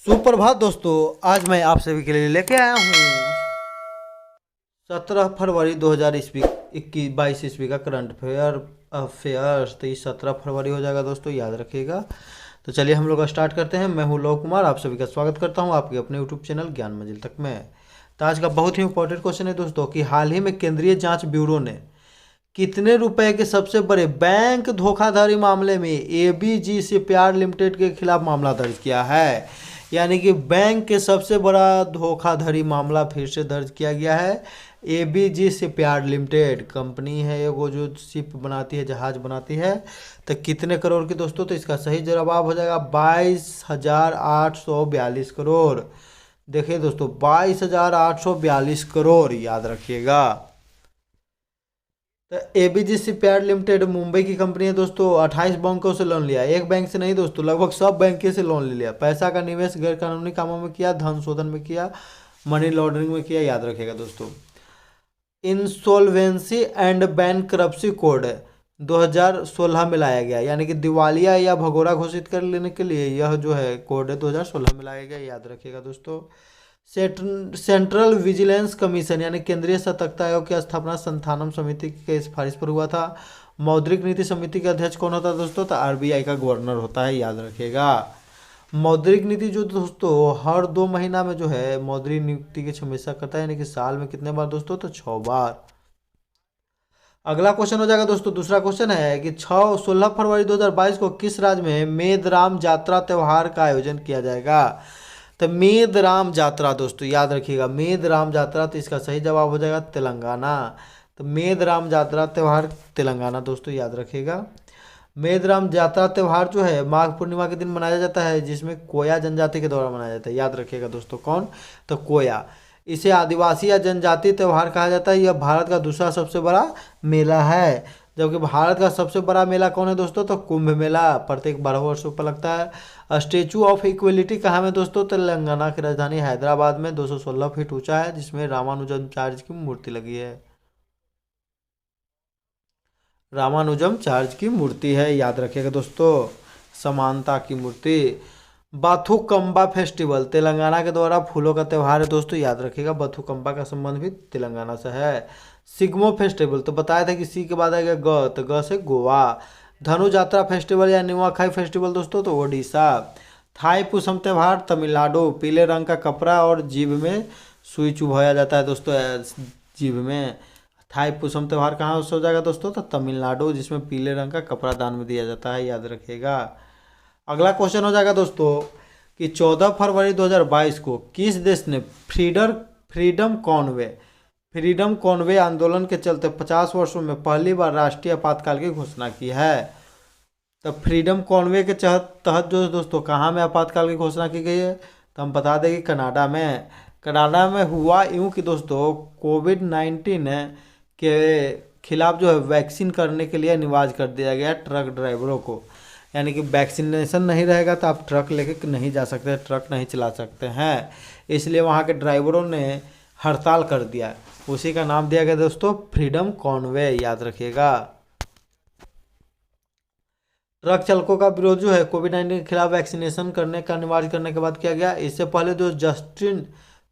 सुप्रभात दोस्तों। आज मैं आप सभी के लिए लेके आया हूँ 17 फरवरी 2000 ईस्वी 21-22 ईस्वी का करंट अफेयर्स। तो ये 17 फरवरी हो जाएगा दोस्तों, याद रखिएगा। तो चलिए हम लोग स्टार्ट करते हैं। मैं हूँ लव कुमार, आप सभी का स्वागत करता हूँ आपके अपने यूट्यूब चैनल ज्ञान मंजिल तक में। तो आज का बहुत ही इंपॉर्टेंट क्वेश्चन है दोस्तों कि हाल ही में केंद्रीय जांच ब्यूरो ने कितने रुपए के सबसे बड़े बैंक धोखाधड़ी मामले में एबीजी शिपयार्ड लिमिटेड के खिलाफ मामला दर्ज किया है। यानी कि बैंक के सबसे बड़ा धोखाधड़ी मामला फिर से दर्ज किया गया है। एबीजी शिपयार्ड लिमिटेड कंपनी है ये, वो जो शिप बनाती है, जहाज बनाती है। तो कितने करोड़ की दोस्तों? तो इसका सही जवाब हो जाएगा 22,842 करोड़। देखिए दोस्तों, 22,842 करोड़, याद रखिएगा। तो एबीजी शिपयार्ड लिमिटेड मुंबई की कंपनी है दोस्तों। 28 बैंकों से लोन लिया, एक बैंक से नहीं दोस्तों, लगभग सब बैंक से लोन ले लिया। पैसा का निवेश गैर कानूनी कामों में किया, धन शोधन में किया, मनी लॉन्ड्रिंग में किया, याद रखिएगा दोस्तों। इंसॉल्वेंसी एंड बैंकरप्सी कोड 2016 में लाया गया, यानी कि दिवालिया या भगोड़ा घोषित कर लेने के लिए यह जो है कोड है 2016 में लाया गया, याद रखिएगा दोस्तों। सेंट्रल विजिलेंस कमीशन यानी केंद्रीय सतर्कता आयोग की स्थापना संथानम समिति की सिफारिश पर हुआ था। मौद्रिक नीति समिति के अध्यक्ष कौन होता है दोस्तों? तो आरबीआई का गवर्नर होता है, याद रखिएगा। मौद्रिक नीति जो दोस्तों हर 2 महीना में जो है मौद्रिक नीति की समीक्षा करता है, यानी कि साल में कितने बार दोस्तों? तो 6 बार। अगला क्वेश्चन हो जाएगा दोस्तों, दूसरा क्वेश्चन है कि 16 फरवरी 2022 को किस राज्य में मेदराम यात्रा त्योहार का आयोजन किया जाएगा? तो मेदराम यात्रा दोस्तों, याद रखिएगा, मेदराम यात्रा। तो इसका सही जवाब हो जाएगा तेलंगाना। तो मेदराम यात्रा त्यौहार तेलंगाना दोस्तों, याद रखिएगा। मेदराम यात्रा त्यौहार जो है माघ पूर्णिमा के दिन मनाया जाता है, जिसमें कोया जनजाति के द्वारा मनाया जाता है, याद रखिएगा दोस्तों। कौन? तो कोया। इसे आदिवासी या जनजातीय त्यौहार कहा जाता है। यह भारत का दूसरा सबसे बड़ा मेला है, जबकि भारत का सबसे बड़ा मेला कौन है दोस्तों? तो कुंभ मेला, प्रत्येक 12 वर्षों पर लगता है। स्टेचू ऑफ इक्वलिटी कहाँ में दोस्तों? तेलंगाना की राजधानी हैदराबाद में 216 फीट ऊंचा है, जिसमें रामानुजमचार्य की मूर्ति लगी है। रामानुजमचार्य की मूर्ति है, याद रखिएगा दोस्तों, समानता की मूर्ति। बाथुकम्बा फेस्टिवल तेलंगाना के द्वारा फूलों का त्यौहार है दोस्तों, याद रखिएगा। बाथुकम्बा का संबंध भी तेलंगाना से है। सिग्मो फेस्टिवल तो बताया था कि सी के बाद आएगा ग, तो ग से गोवा। धनु यात्रा फेस्टिवल या नुआखाई फेस्टिवल दोस्तों तो ओडिशा। थाई पुसम त्यौहार तमिलनाडु। पीले रंग का कपड़ा और जीभ में सुई चुभाया जाता है दोस्तों, जीभ में। थाई पुसम त्यौहार कहाँ हो जाएगा दोस्तों? तो तमिलनाडु, जिसमें पीले रंग का कपड़ा दान में दिया जाता है, याद रखिएगा। अगला क्वेश्चन हो जाएगा दोस्तों कि 14 फरवरी 2022 को किस देश ने फ्रीडम कॉनवे आंदोलन के चलते 50 वर्षों में पहली बार राष्ट्रीय आपातकाल की घोषणा की है? तो फ्रीडम कॉनवे के तहत जो दोस्तों कहाँ में आपातकाल की घोषणा की गई है? तो हम बता दें कि कनाडा में हुआ यूँ कि दोस्तों कोविड-19 के खिलाफ जो है वैक्सीन करने के लिए अनिवार्य कर दिया गया ट्रक ड्राइवरों को। यानी कि वैक्सीनेशन नहीं रहेगा तो आप ट्रक लेके नहीं जा सकते, ट्रक नहीं चला सकते हैं, इसलिए वहाँ के ड्राइवरों ने हड़ताल कर दिया। उसी का नाम दिया गया दोस्तों फ्रीडम कॉनवे, याद रखिएगा। ट्रक चालकों का विरोध जो है कोविड-19 के खिलाफ वैक्सीनेशन करने का अनिवार्य करने के बाद किया गया। इससे पहले जो जस्टिन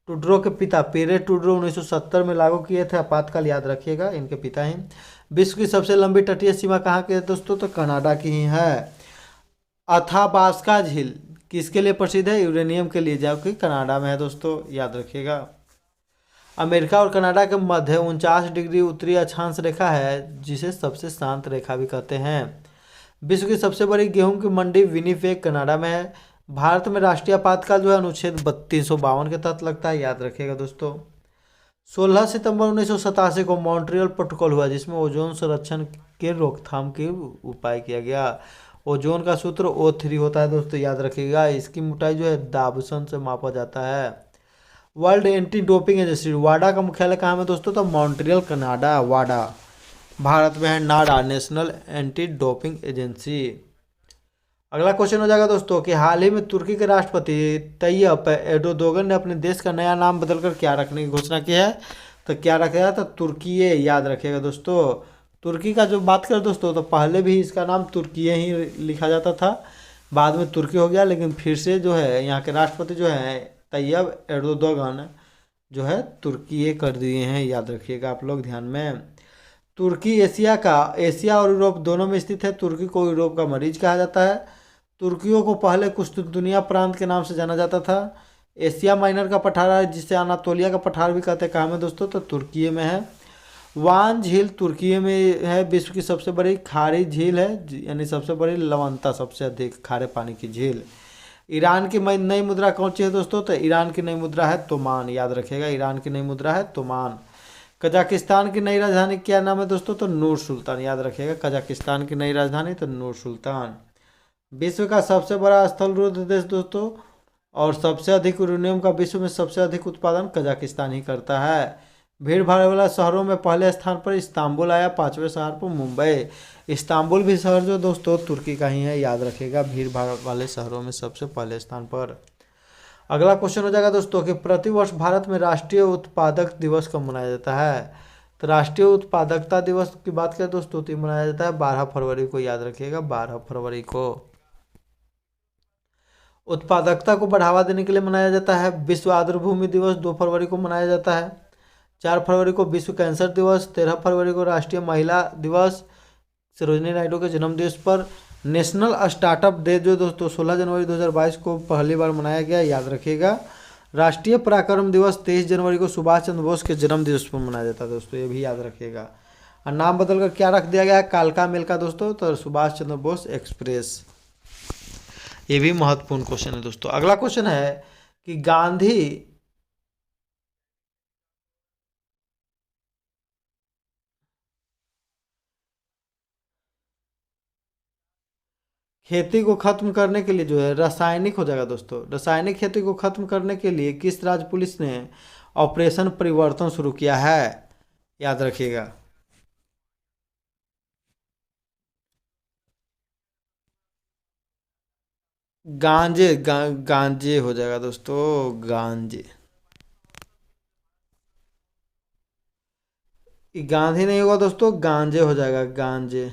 ट्रूडो के पिता पेरे ट्रूडो 1970 में लागू किए थे आपातकाल, याद रखिएगा, इनके पिता ही। विश्व की सबसे लंबी तटीय सीमा कहाँ की है दोस्तों? तो कनाडा की ही है। अथाबास्का झील किसके लिए प्रसिद्ध है? यूरेनियम के लिए, जबकि कनाडा में है दोस्तों, याद रखिएगा। अमेरिका और कनाडा के मध्य 49 डिग्री उत्तरी अक्षांश रेखा है, जिसे सबसे शांत रेखा भी कहते हैं। विश्व की सबसे बड़ी गेहूं की मंडी विनिपेग कनाडा में है। भारत में राष्ट्रीय आपातकाल जो है अनुच्छेद 352 के तहत लगता है, याद रखिएगा दोस्तों। 16 सितंबर 1987 को मॉन्ट्रियल प्रोटोकॉल हुआ, जिसमें ओजोन संरक्षण के रोकथाम के उपाय किया गया। ओजोन का सूत्र O3 होता है दोस्तों, याद रखिएगा। इसकी मोटाई जो है दाबसन से मापा जाता है। वर्ल्ड एंटी डोपिंग एजेंसी वाडा का मुख्यालय कहाँ में दोस्तों? तो मॉन्ट्रियल कनाडा, वाडा। भारत में है नाडा, नेशनल एंटी डोपिंग एजेंसी। अगला क्वेश्चन हो जाएगा दोस्तों कि हाल ही में तुर्की के राष्ट्रपति तैयप एर्दोगन ने अपने देश का नया नाम बदलकर क्या रखने की घोषणा की है? तो क्या रखा गया? तो तुर्कीये, याद रखिएगा दोस्तों। तुर्की का जो बात करें दोस्तों तो पहले भी इसका नाम तुर्कीये ही लिखा जाता था, बाद में तुर्की हो गया, लेकिन फिर से जो है यहाँ के राष्ट्रपति जो है तैयब एर्दोगन जो है तुर्की ये कर दिए हैं, याद रखिएगा आप लोग ध्यान में। तुर्की एशिया और यूरोप दोनों में स्थित है। तुर्की को यूरोप का मरीज कहा जाता है। तुर्कियों को पहले कुस्तुनतुनिया प्रांत के नाम से जाना जाता था। एशिया माइनर का पठार है, जिसे अनातोलिया का पठार भी कहते हैं, कहाँ में दोस्तों, तो तुर्की में है। वान झील तुर्की में है, विश्व की सबसे बड़ी खारी झील है, यानी सबसे बड़ी लवणता, सबसे अधिक खारे पानी की झील। ईरान की नई मुद्रा कौन सी है दोस्तों, तो ईरान की नई मुद्रा है तोमान, याद रखिएगा, ईरान की नई मुद्रा है तोमान। कजाकिस्तान की नई राजधानी क्या नाम है दोस्तों, तो नूर सुल्तान, याद रखिएगा, कजाकिस्तान की नई राजधानी तो नूर सुल्तान। विश्व का सबसे बड़ा स्थल रुद्ध देश दोस्तों, और सबसे अधिक यूरेनियम का विश्व में सबसे अधिक उत्पादन कजाकिस्तान ही करता है। भीड़ भाड़ वाला शहरों में पहले स्थान पर इस्तांबुल आया, 5वें शहर पर मुंबई। इस्तांबुल भी शहर जो दोस्तों तुर्की का ही है, याद रखिएगा, भीड़ भाड़ वाले शहरों में सबसे पहले स्थान पर। अगला क्वेश्चन हो जाएगा दोस्तों कि प्रतिवर्ष भारत में राष्ट्रीय उत्पादक दिवस कब मनाया जाता है। तो राष्ट्रीय उत्पादकता दिवस की बात करें दोस्तों तो मनाया जाता है 12 फरवरी को, याद रखिएगा, 12 फरवरी को। उत्पादकता को बढ़ावा देने के लिए मनाया जाता है। विश्व आर्द्रभूमि दिवस 2 फरवरी को मनाया जाता है। 4 फरवरी को विश्व कैंसर दिवस। 13 फरवरी को राष्ट्रीय महिला दिवस, सरोजिनी नायडू के जन्मदिवस पर। नेशनल स्टार्टअप डे जो दोस्तों 16 जनवरी 2022 को पहली बार मनाया गया, याद रखिएगा। राष्ट्रीय पराक्रम दिवस 23 जनवरी को सुभाष चंद्र बोस के जन्म दिवस पर मनाया जाता है दोस्तों, ये भी याद रखिएगा। और नाम बदलकर क्या रख दिया गया है, कालका मेल का दोस्तों, तो सुभाष चंद्र बोस एक्सप्रेस। ये भी महत्वपूर्ण क्वेश्चन है दोस्तों। अगला क्वेश्चन है कि गांधी खेती को खत्म करने के लिए जो है रासायनिक हो जाएगा दोस्तों, रासायनिक खेती को खत्म करने के लिए किस राज्य पुलिस ने ऑपरेशन परिवर्तन शुरू किया है, याद रखिएगा। गांजे हो जाएगा दोस्तों, गांजे। गांधी नहीं होगा दोस्तों, गांजे हो जाएगा, गांजे।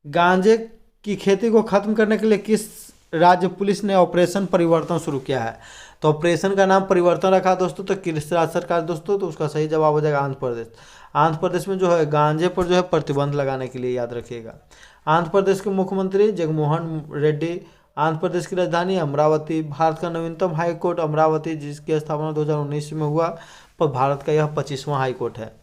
गांजे की खेती को खत्म करने के लिए किस राज्य पुलिस ने ऑपरेशन परिवर्तन शुरू किया है। तो ऑपरेशन का नाम परिवर्तन रखा दोस्तों, तो किस राज्य सरकार दोस्तों, तो उसका सही जवाब हो जाएगा आंध्र प्रदेश। आंध्र प्रदेश में जो है गांजे पर जो है प्रतिबंध लगाने के लिए, याद रखिएगा। आंध्र प्रदेश के मुख्यमंत्री जगनमोहन रेड्डी। आंध्र प्रदेश की राजधानी अमरावती। भारत का नवीनतम हाई कोर्ट अमरावती, जिसकी स्थापना 2019 में हुआ, पर भारत का यह 25वां हाई कोर्ट है।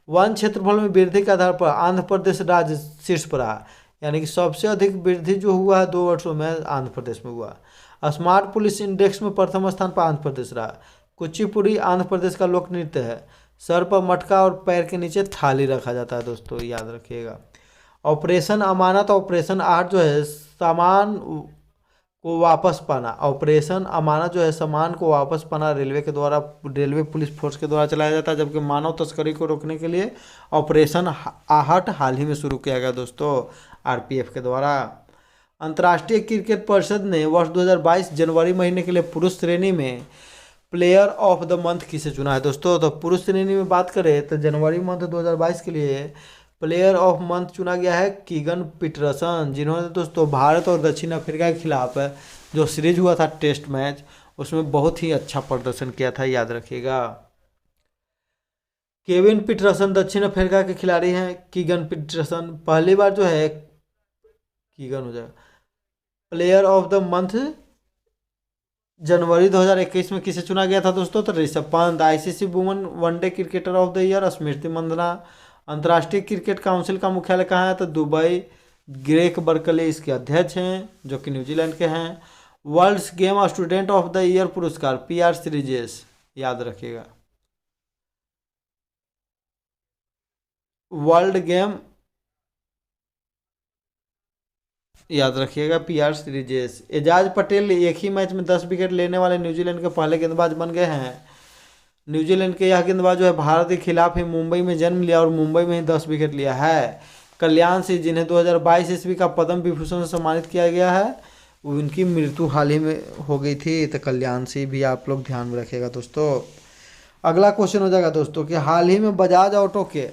वन क्षेत्रफल में वृद्धि के आधार पर आंध्र प्रदेश राज्य शीर्ष पर रहा, यानी कि सबसे अधिक वृद्धि जो हुआ है 2 वर्षों में आंध्र प्रदेश में हुआ। स्मार्ट पुलिस इंडेक्स में प्रथम स्थान पर आंध्र प्रदेश रहा। कुचिपुड़ी आंध्र प्रदेश का लोक नृत्य है। सर पर मटका और पैर के नीचे थाली रखा जाता है दोस्तों, याद रखिएगा। ऑपरेशन अमानत, ऑपरेशन 8 जो है सामान को वापस पाना। ऑपरेशन अमानत जो है सामान को वापस पाना रेलवे के द्वारा, रेलवे पुलिस फोर्स के द्वारा चलाया जाता है, जबकि मानव तस्करी को रोकने के लिए ऑपरेशन आहट हाल ही में शुरू किया गया दोस्तों, आरपीएफ के द्वारा। अंतर्राष्ट्रीय क्रिकेट परिषद ने वर्ष 2022 जनवरी महीने के लिए पुरुष श्रेणी में प्लेयर ऑफ द मंथ किसे चुना है दोस्तों। तो पुरुष श्रेणी में बात करें तो जनवरी मंथ 2022 के लिए प्लेयर ऑफ मंथ चुना गया है कीगन पीटरसन, जिन्होंने दोस्तों भारत और दक्षिण अफ्रीका के खिलाफ जो सीरीज हुआ था टेस्ट मैच, उसमें बहुत ही अच्छा प्रदर्शन किया था, याद रखिएगा। केविन पीटरसन दक्षिण अफ्रीका के खिलाड़ी हैं। कीगन पीटरसन पहली बार जो है कीगन हो जाएगा प्लेयर ऑफ द मंथ जनवरी 2021 में किसे चुना गया था दोस्तों, तो Rishabh Pant. ICC women ODI cricketer of the year Smriti Mandhana. अंतर्राष्ट्रीय क्रिकेट काउंसिल का मुख्यालय कहाँ है, तो दुबई। ग्रेग बर्कले इसके अध्यक्ष हैं, जो कि न्यूजीलैंड के हैं। World's game student of the year पुरस्कार पीआर सीरीजेस, याद रखिएगा। वर्ल्ड गेम, याद रखिएगा, पीआर सीरीजेस। एजाज पटेल एक ही मैच में 10 विकेट लेने वाले न्यूजीलैंड के पहले गेंदबाज बन गए हैं। न्यूजीलैंड के यह गेंदबाज जो है भारत के खिलाफ ही मुंबई में जन्म लिया और मुंबई में ही 10 विकेट लिया है। कल्याण सिंह, जिन्हें 2022 ईस्वी का पद्म विभूषण से सम्मानित किया गया है, उनकी मृत्यु हाल ही में हो गई थी, तो कल्याण सिंह भी आप लोग ध्यान में रखिएगा दोस्तों। अगला क्वेश्चन हो जाएगा दोस्तों कि हाल ही में बजाज ऑटो के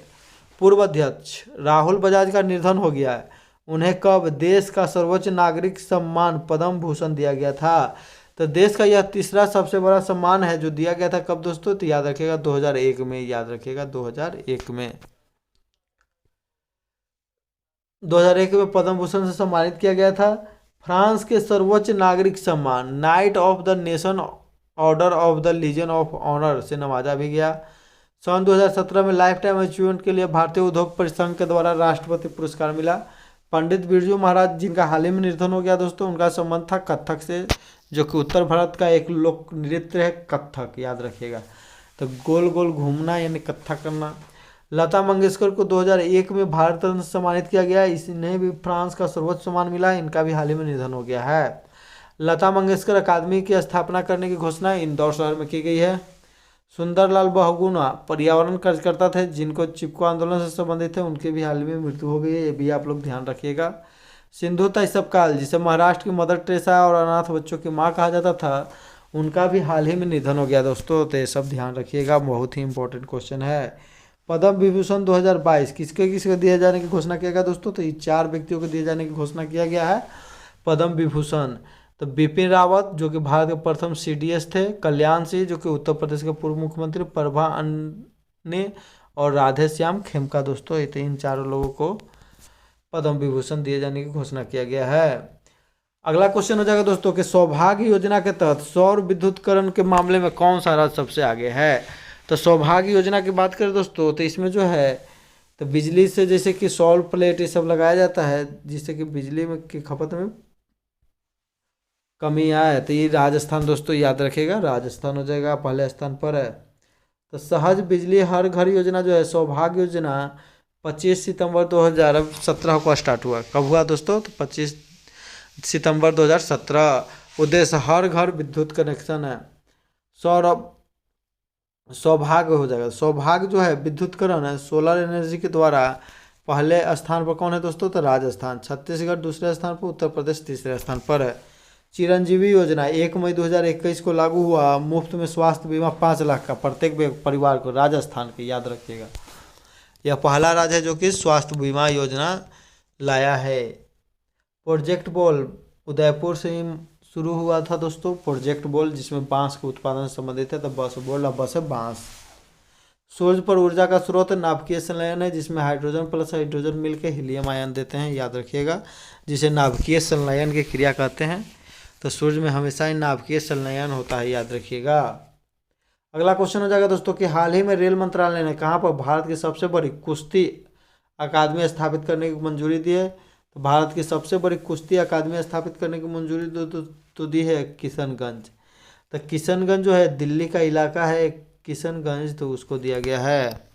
पूर्व अध्यक्ष राहुल बजाज का निधन हो गया है। उन्हें कब देश का सर्वोच्च नागरिक सम्मान पद्म भूषण दिया गया था? तो देश का यह तीसरा सबसे बड़ा सम्मान है जो दिया गया था कब दोस्तों? तो याद रखिएगा 2001 में, याद रखिएगा 2001 में। 2001 में पद्म भूषण से सम्मानित किया गया था। फ्रांस के सर्वोच्च नागरिक सम्मान knight of the nation order of the legion of honour से नवाजा भी गया। सन 2017 में लाइफ टाइम अचीवमेंट के लिए भारतीय उद्योग परिसंघ के द्वारा राष्ट्रपति पुरस्कार मिला। पंडित बिरजू महाराज जिनका हाल ही में निधन हो गया दोस्तों, उनका संबंध था कथक से, जो कि उत्तर भारत का एक लोक नृत्य है कथक, याद रखिएगा। तो गोल गोल घूमना यानी कथक करना। लता मंगेशकर को 2001 में भारत रत्न से सम्मानित किया गया। इन्हें भी फ्रांस का सर्वोच्च सम्मान मिला। इनका भी हाल ही में निधन हो गया है। लता मंगेशकर अकादमी की स्थापना करने की घोषणा इंदौर शहर में की गई है। सुंदरलाल बहुगुणा पर्यावरण कार्यकर्ता थे जिनको चिपको आंदोलन से संबंधित थे, उनकी भी हाल में मृत्यु हो गई है, ये भी आप लोग ध्यान रखिएगा। सिंधु तैसबकाल जिसे महाराष्ट्र की मदर टेरेसा और अनाथ बच्चों की माँ कहा जाता था, उनका भी हाल ही में निधन हो गया दोस्तों, तो ये सब ध्यान रखिएगा, बहुत ही इंपॉर्टेंट क्वेश्चन है। पद्म विभूषण 2022 किसके किसके दिए जाने की घोषणा किया गया दोस्तों? तो ये 4 व्यक्तियों को दिए जाने की घोषणा किया गया है पद्म विभूषण। तो बिपिन रावत जो कि भारत के प्रथम CDS थे, कल्याण सिंह जो कि उत्तर प्रदेश के पूर्व मुख्यमंत्री, प्रभा अन्ने और राधे श्याम खेमका दोस्तों, ये इन चारों लोगों को पद्म विभूषण दिए जाने की घोषणा किया गया है। अगला क्वेश्चन हो जाएगा दोस्तों कि सौभाग्य योजना के तहत सौर विद्युतीकरण के मामले में कौन सा राज्य सबसे आगे है? तो सौभाग्य योजना की बात करें दोस्तों, तो इसमें जो है तो बिजली से जैसे कि सौर प्लेट ये सब लगाया जाता है जिससे कि बिजली में की खपत में कमी आए, तो ये राजस्थान दोस्तों, याद रखिएगा राजस्थान हो जाएगा, पहले स्थान पर है। तो सहज बिजली हर घर योजना जो है सौभाग्य योजना 25 सितंबर 2017 को स्टार्ट हुआ। कब हुआ दोस्तों? तो 25 सितंबर 2017। उद्देश्य हर घर विद्युत कनेक्शन है। सौभाग्य हो जाएगा, सौभाग्य जो है विद्युतकरण है सोलर एनर्जी के द्वारा। पहले स्थान पर कौन है दोस्तों? तो राजस्थान। छत्तीसगढ़ दूसरे स्थान पर, उत्तर प्रदेश तीसरे स्थान पर है। चिरंजीवी योजना 1 मई 2021 को लागू हुआ। मुफ्त में स्वास्थ्य बीमा 5 लाख का प्रत्येक परिवार को, राजस्थान के, याद रखिएगा। यह पहला राज्य है जो कि स्वास्थ्य बीमा योजना लाया है। प्रोजेक्ट बॉल उदयपुर से ही शुरू हुआ था दोस्तों, प्रोजेक्ट बॉल, जिसमें बांस के उत्पादन से संबंधित है। तो बस बोल, अब बस है बांस। सूर्य पर ऊर्जा का स्रोत नाभिकीय संलयन है जिसमें हाइड्रोजन प्लस हाइड्रोजन मिलकर हीलियम आयन देते हैं, याद रखिएगा, जिसे नाभिकीय संलयन की क्रिया कहते हैं। तो सूर्य में हमेशा ही नाभिकीय संलयन होता है, याद रखिएगा। अगला क्वेश्चन हो जाएगा दोस्तों कि हाल ही में रेल मंत्रालय ने कहाँ पर भारत की सबसे बड़ी कुश्ती अकादमी स्थापित करने की मंजूरी दी है? तो भारत की सबसे बड़ी कुश्ती अकादमी स्थापित करने की मंजूरी तो दी है किशनगंज। तो किशनगंज जो है दिल्ली का इलाका है किशनगंज, तो उसको दिया गया है।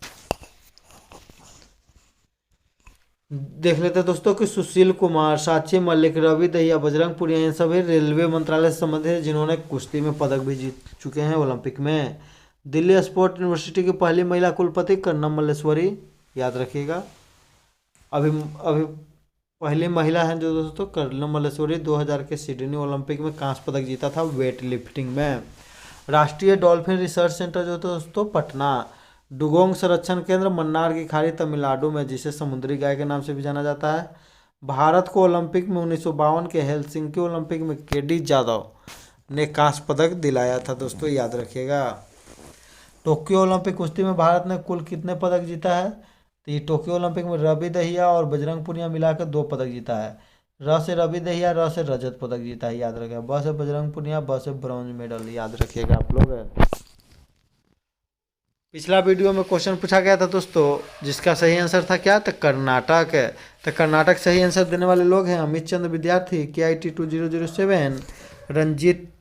देख लेते हैं दोस्तों कि सुशील कुमार, साक्षी मलिक, रवि दहिया, बजरंग पुनिया, इन सभी रेलवे मंत्रालय से संबंधित हैं जिन्होंने कुश्ती में पदक भी जीत चुके हैं ओलंपिक में। दिल्ली स्पोर्ट यूनिवर्सिटी की पहली महिला कुलपति कर्णम मल्लेश्वरी, याद रखिएगा। अभी पहली महिला हैं जो दोस्तों कर्णम मल्लेश्वरी 2000 के सिडनी ओलंपिक में कांस्य पदक जीता था वेट लिफ्टिंग में। राष्ट्रीय डॉल्फिन रिसर्च सेंटर जो दोस्तों पटना। डुगोंग संरक्षण केंद्र मन्नार की खाड़ी तमिलनाडु में, जिसे समुद्री गाय के नाम से भी जाना जाता है। भारत को ओलंपिक में 1952 के हेलसिंकी ओलंपिक में केडी जाधव ने कांस्य पदक दिलाया था दोस्तों, याद रखिएगा। टोक्यो ओलंपिक कुश्ती में भारत ने कुल कितने पदक जीता है? तो ये टोक्यो ओलंपिक में रवि दहिया और बजरंग पुनिया मिलाकर 2 पदक जीता है। र से रवि दहिया, र से रजत पदक जीता है, याद रखिएगा। ब से बजरंग पुनिया, ब से ब्रॉन्ज मेडल, याद रखिएगा आप लोग। पिछला वीडियो में क्वेश्चन पूछा गया था दोस्तों जिसका सही आंसर था क्या? तो कर्नाटक। तो कर्नाटक सही आंसर देने वाले लोग हैं अमित चंद्र विद्यार्थी, KIT 2007, रंजीत,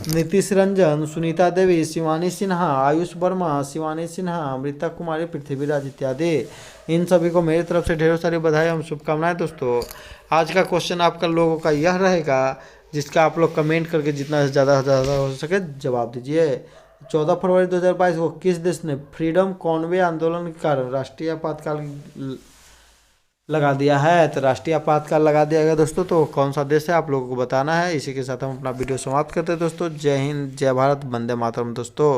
नीतीश रंजन, सुनीता देवी, शिवानी सिन्हा, आयुष वर्मा, शिवानी सिन्हा, अमृता कुमारी, पृथ्वीराज इत्यादि। इन सभी को मेरी तरफ से ढेरों सारी बधाई एवं शुभकामनाएं दोस्तों। आज का क्वेश्चन आपका लोगों का यह रहेगा जिसका आप लोग कमेंट करके जितना ज़्यादा हो सके जवाब दीजिए। 14 फरवरी 2022 को किस देश ने फ्रीडम कॉनवे आंदोलन के कारण राष्ट्रीय आपातकाल लगा दिया है? तो राष्ट्रीय आपातकाल लगा दिया गया दोस्तों, तो कौन सा देश है आप लोगों को बताना है। इसी के साथ हम अपना वीडियो समाप्त करते हैं दोस्तों। जय हिंद, जय भारत, वंदे मातरम दोस्तों।